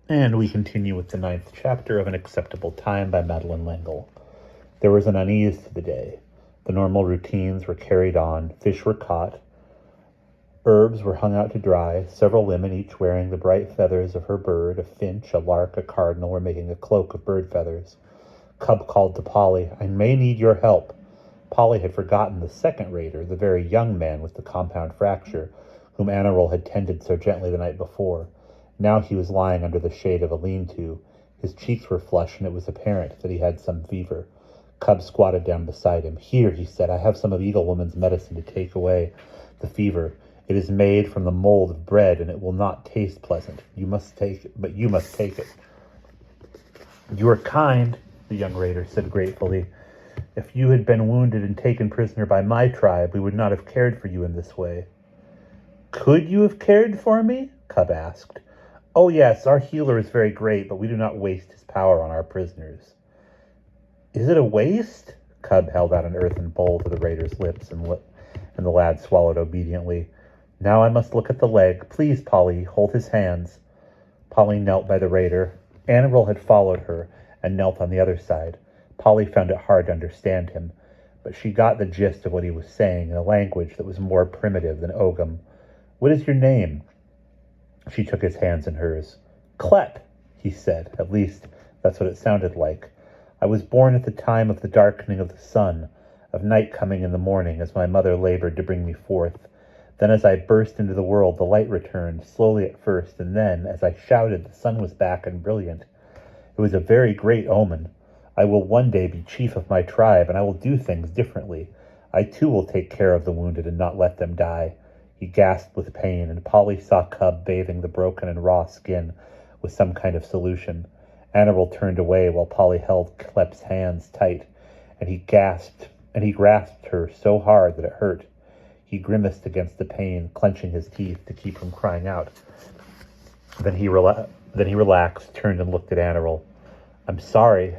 And we continue with the 9th chapter of An Acceptable Time by Madeleine L'Engle. There was an unease to the day. The normal routines were carried on, fish were caught, herbs were hung out to dry, several women, each wearing the bright feathers of her bird, a finch, a lark, a cardinal, were making a cloak of bird feathers. Cub called to Polly, "I may need your help." Polly had forgotten the second raider, the very young man with the compound fracture, whom Anarol had tended so gently the night before. Now he was lying under the shade of a lean-to. His cheeks were flushed, and it was apparent that he had some fever. Cub squatted down beside him. "Here," he said, "I have some of Eagle Woman's medicine to take away the fever. It is made from the mold of bread, and it will not taste pleasant. You must take it, but you must take it." "You are kind," the young raider said gratefully. "If you had been wounded and taken prisoner by my tribe, we would not have cared for you in this way." "Could you have cared for me?" Cub asked. "Oh yes, our healer is very great, but we do not waste his power on our prisoners." "Is it a waste?" Cub held out an earthen bowl to the raider's lips, and the lad swallowed obediently. "Now I must look at the leg. Please, Polly, hold his hands." Polly knelt by the raider. Anarol had followed her and knelt on the other side. Polly found it hard to understand him, but she got the gist of what he was saying in a language that was more primitive than Ogham. "What is your name?" She took his hands in hers. "Clep," he said. At least, that's what it sounded like. "I was born at the time of the darkening of the sun, of night coming in the morning, as my mother labored to bring me forth. Then as I burst into the world, the light returned, slowly at first, and then, as I shouted, the sun was back and brilliant. It was a very great omen. I will one day be chief of my tribe, and I will do things differently. I too will take care of the wounded and not let them die." He gasped with pain, and Polly saw Cub bathing the broken and raw skin with some kind of solution. Anarol turned away while Polly held Clep's hands tight, and he grasped her so hard that it hurt. He grimaced against the pain, clenching his teeth to keep from crying out. Then he relaxed, turned and looked at Anarol. "I'm sorry."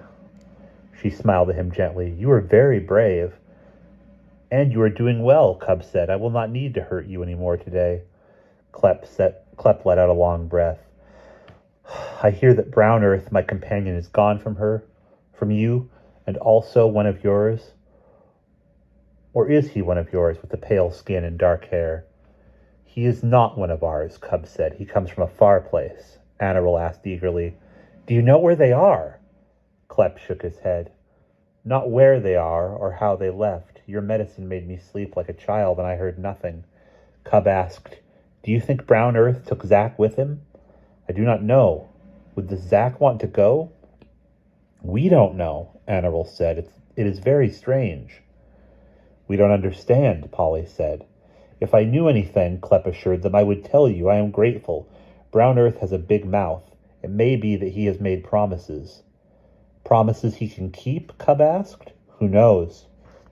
She smiled at him gently. "You are very brave." "And you are doing well," Cub said. "I will not need to hurt you any more today." Clep let out a long breath. "I hear that Brown Earth, my companion, is gone from you, and also one of yours. Or is he one of yours with the pale skin and dark hair?" "He is not one of ours," Cub said. "He comes from a far place." Anarol asked eagerly, "Do you know where they are?" Clep shook his head. "Not where they are or how they left. Your medicine made me sleep like a child, and I heard nothing." Cub asked, "Do you think Brown Earth took Zack with him?" "I do not know. Would the Zack want to go?" "We don't know," Anarol said. It is very strange." "We don't understand," Polly said. "If I knew anything," Clep assured them, "I would tell you. I am grateful. Brown Earth has a big mouth. It may be that he has made promises." "Promises he can keep?" Cub asked. "Who knows?"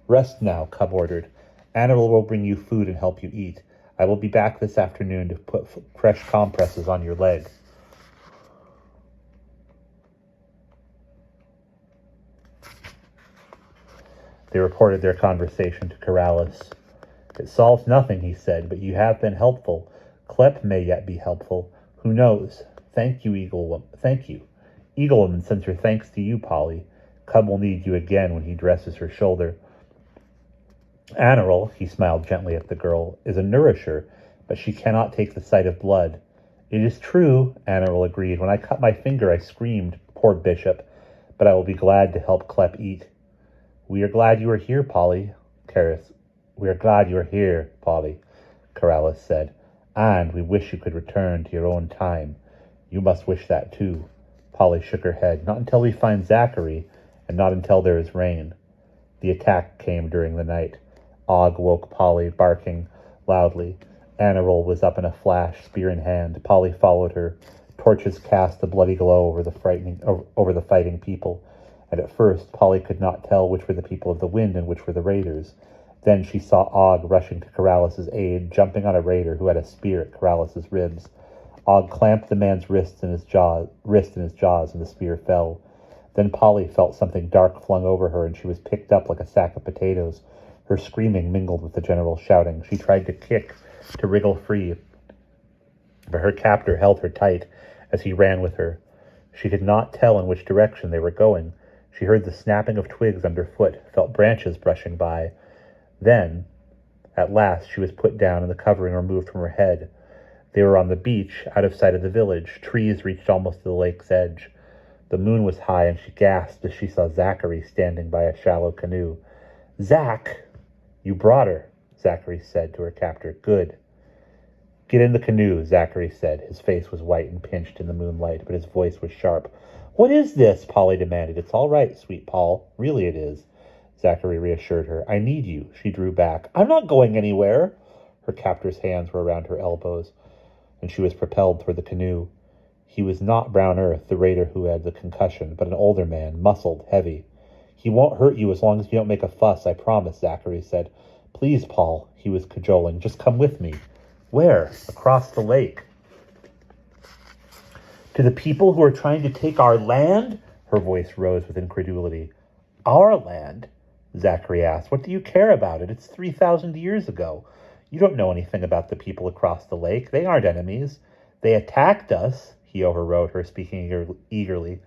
"Rest now," Cub ordered. "Anarol will bring you food and help you eat. I will be back this afternoon to put fresh compresses on your leg." They reported their conversation to Corrales. "It solves nothing," he said, "but you have been helpful. Clep may yet be helpful. Who knows? Thank you, Eagle Woman. Thank you. Eagle Woman sends her thanks to you, Polly. Cub will need you again when he dresses her shoulder." "Anarol," he smiled gently at the girl, "is a nourisher, but she cannot take the sight of blood." "It is true," Anarol agreed. "When I cut my finger, I screamed, poor bishop, but I will be glad to help Clep eat." We are glad you are here, Polly," Corrales said. "And we wish you could return to your own time. You must wish that too." Polly shook her head. "Not until we find Zachary, and not until there is rain." The attack came during the night. Og woke Polly, barking loudly. Anarol was up in a flash, spear in hand. Polly followed her. Torches cast a bloody glow over the fighting people, and at first Polly could not tell which were the people of the wind and which were the raiders. Then she saw Og rushing to Corrales' aid, jumping on a raider who had a spear at Corrales' ribs. Og clamped the man's wrist in his jaws, and the spear fell. Then Polly felt something dark flung over her, and she was picked up like a sack of potatoes. Her screaming mingled with the general shouting. She tried to kick, to wriggle free, but her captor held her tight as he ran with her. She could not tell in which direction they were going. She heard the snapping of twigs underfoot, felt branches brushing by. Then, at last, she was put down and the covering removed from her head. They were on the beach, out of sight of the village. Trees reached almost to the lake's edge. The moon was high, and she gasped as she saw Zachary standing by a shallow canoe. "Zach!" "You brought her," Zachary said to her captor. "Good." "Get in the canoe," Zachary said. His face was white and pinched in the moonlight, but his voice was sharp. "What is this?" Polly demanded. "It's all right, sweet Paul. Really it is," Zachary reassured her. "I need you." She drew back. "I'm not going anywhere." Her captor's hands were around her elbows, and she was propelled toward the canoe. He was not Brown Earth, the raider who had the concussion, but an older man, muscled, heavy. "He won't hurt you as long as you don't make a fuss, I promise," Zachary said. "Please, Paul," he was cajoling, "just come with me." "Where?" "Across the lake." "To the people who are trying to take our land?" Her voice rose with incredulity. "Our land?" Zachary asked. "What do you care about it? It's 3,000 years ago. You don't know anything about the people across the lake. They aren't enemies. They attacked us," he overrode her, speaking eagerly.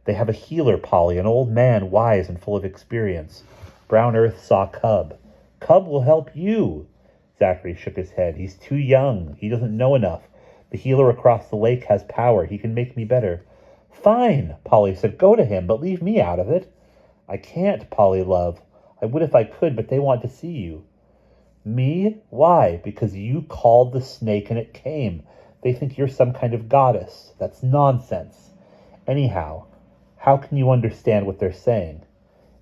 "They have a healer, Polly, an old man, wise and full of experience. Brown Earth saw Cub. Cub will help you." Zachary shook his head. "He's too young. He doesn't know enough. The healer across the lake has power. He can make me better." "Fine," Polly said. "Go to him, but leave me out of it." "I can't, Polly, love. I would if I could, but they want to see you." "Me? Why?" "Because you called the snake and it came. They think you're some kind of goddess. That's nonsense. Anyhow, how can you understand what they're saying?"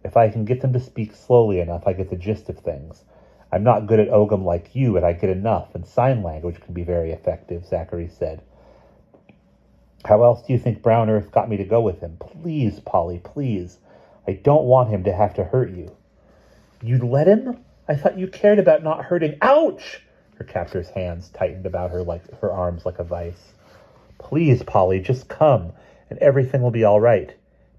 "If I can get them to speak slowly enough, I get the gist of things. I'm not good at Ogham like you, but I get enough, and sign language can be very effective," Zachary said. "How else do you think Brown Earth got me to go with him? Please, Polly, please. I don't want him to have to hurt you." "You'd let him? I thought you cared about not hurting—" "Ouch!" Her captor's hands tightened about her arms like a vice. "Please, Polly, just come, and everything will be all right."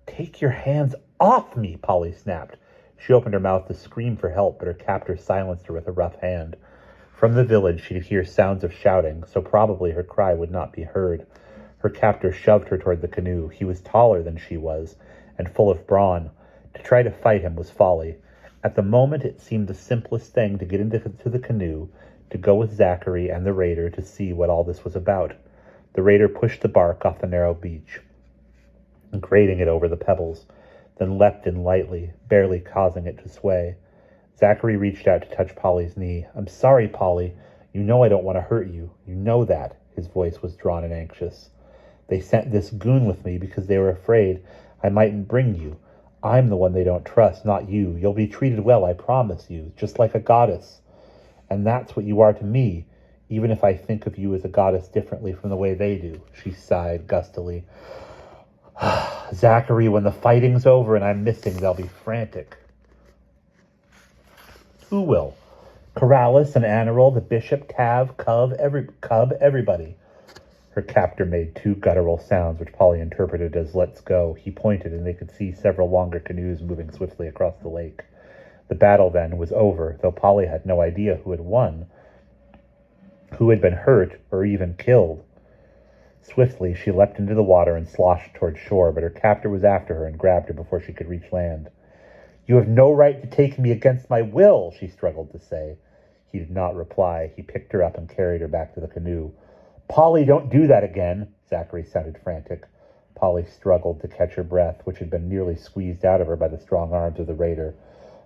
"Take your hands off me," Polly snapped. She opened her mouth to scream for help, but her captor silenced her with a rough hand. From the village she could hear sounds of shouting, so probably her cry would not be heard. Her captor shoved her toward the canoe. He was taller than she was, and full of brawn. To try to fight him was folly. At the moment it seemed the simplest thing to get into the canoe, to go with Zachary and the raider to see what all this was about. The raider pushed the bark off the narrow beach, grating it over the pebbles, then leapt in lightly, barely causing it to sway. Zachary reached out to touch Polly's knee. "I'm sorry, Polly. You know I don't want to hurt you. You know that." His voice was drawn and anxious. "They sent this goon with me because they were afraid I mightn't bring you. I'm the one they don't trust, not you. You'll be treated well, I promise you, just like a goddess. And that's what you are to me, even if I think of you as a goddess differently from the way they do." She sighed gustily. "Zachary, when the fighting's over and I'm missing, they'll be frantic." "Who will?" "Corrales and Anarol, the bishop, Cav, Cub, everybody." Her captor made two guttural sounds, which Polly interpreted as "let's go." He pointed, and they could see several longer canoes moving swiftly across the lake. The battle, then, was over, though Polly had no idea who had won, who had been hurt, or even killed. Swiftly, she leapt into the water and sloshed toward shore, but her captor was after her and grabbed her before she could reach land. "You have no right to take me against my will," she struggled to say. He did not reply. He picked her up and carried her back to the canoe. "Polly, don't do that again." Zachary sounded frantic. Polly struggled to catch her breath, which had been nearly squeezed out of her by the strong arms of the raider.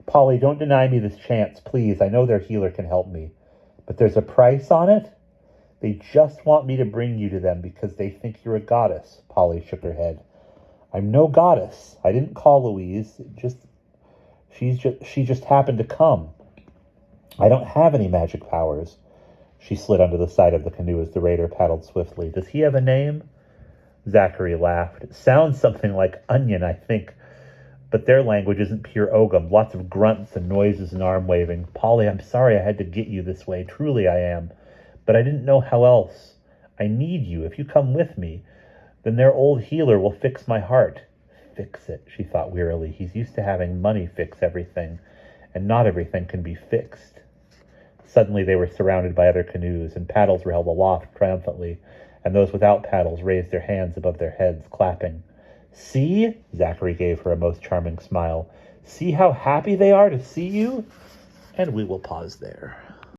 "Polly, don't deny me this chance, please. I know their healer can help me. But there's a price on it?" "They just want me to bring you to them because they think you're a goddess." Polly shook her head. "I'm no goddess. I didn't call Louise. She just happened to come. I don't have any magic powers." She slid onto the side of the canoe as the raider paddled swiftly. "Does he have a name?" Zachary laughed. "It sounds something like onion, I think. But their language isn't pure Ogham. Lots of grunts and noises and arm waving. Polly, I'm sorry I had to get you this way. Truly I am. But I didn't know how else. I need you. If you come with me, then their old healer will fix my heart." "Fix it," she thought wearily. He's used to having money fix everything, and not everything can be fixed. Suddenly they were surrounded by other canoes, and paddles were held aloft triumphantly and those without paddles raised their hands above their heads, clapping. See, Zachary gave her a most charming smile. See how happy they are to see you? And we will pause there.